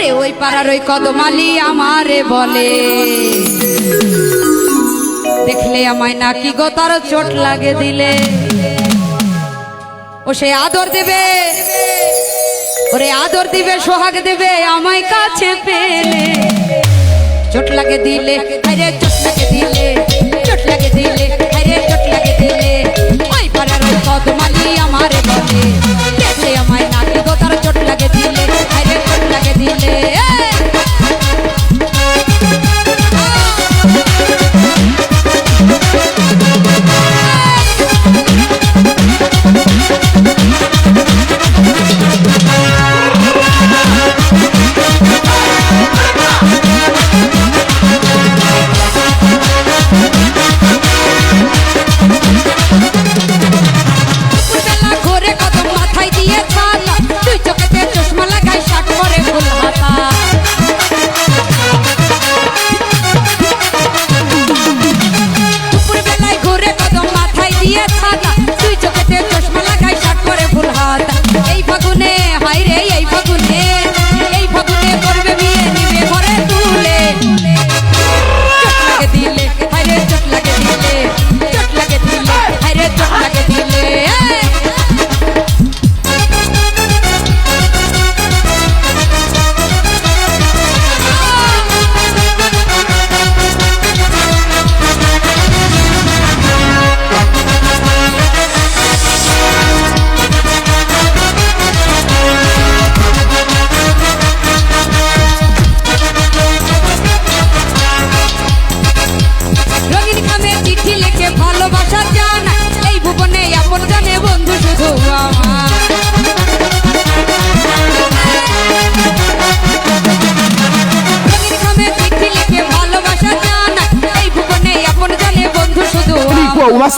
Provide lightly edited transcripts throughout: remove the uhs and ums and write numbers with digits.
ওরে ওই পাড়ার ওই কদমালি আমারে বলে দেখলে আমায় নাকি গো তার চোট লাগে দিলে ও সে আদর দেবে ওরে আদর দিবে সোহাগ দেবে আমায় কাছে পেলে চোট লাগে দিলে আরে চোট লাগে দিলে চোট লাগে দিলে আরে চোট লাগে দিলে ওই পাড়ার ওই কদমালি আমারে বলে দেখলে আমায় নাকি গো তার চোট লাগে দিলে আরে চোট লাগে দিলে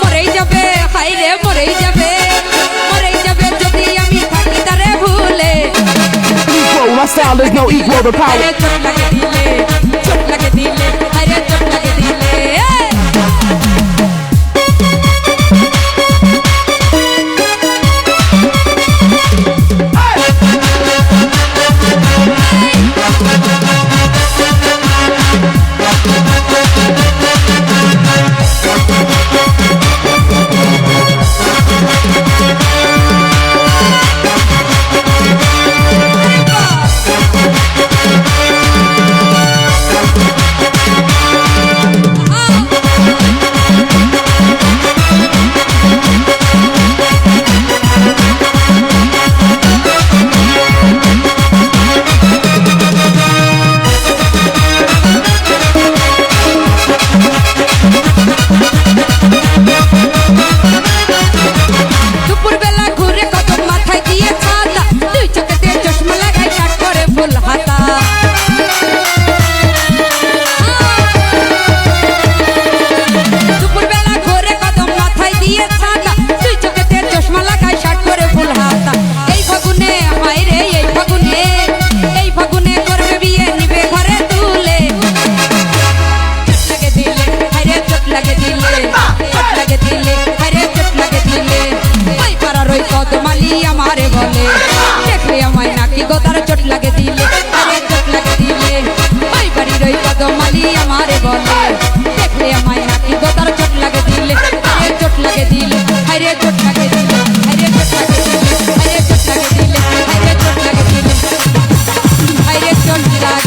মরেই যাবে হাইরে মরেই যাবে যদি আমি থাকি তারে ভুলে চোট লাগে দিলে চোট লাগে দিলে হাইরে চোট লাগে দিলে কদমালি আমারে বলে দেখলে আমায় নাকি গো তার চোট লাগে দিলে আরে চোট লাগে দিলে ওই বাড়ির ওই কদমালি আমারে বলে দেখলে আমায় নাকি গো তার চোট লাগে দিলে আরে চোট লাগে দিলে আরে চোট লাগে দিলে আরে চোট লাগে দিলে আরে চোট লাগে দিলে আরে চোট লাগে দিলে আরে চোট লাগে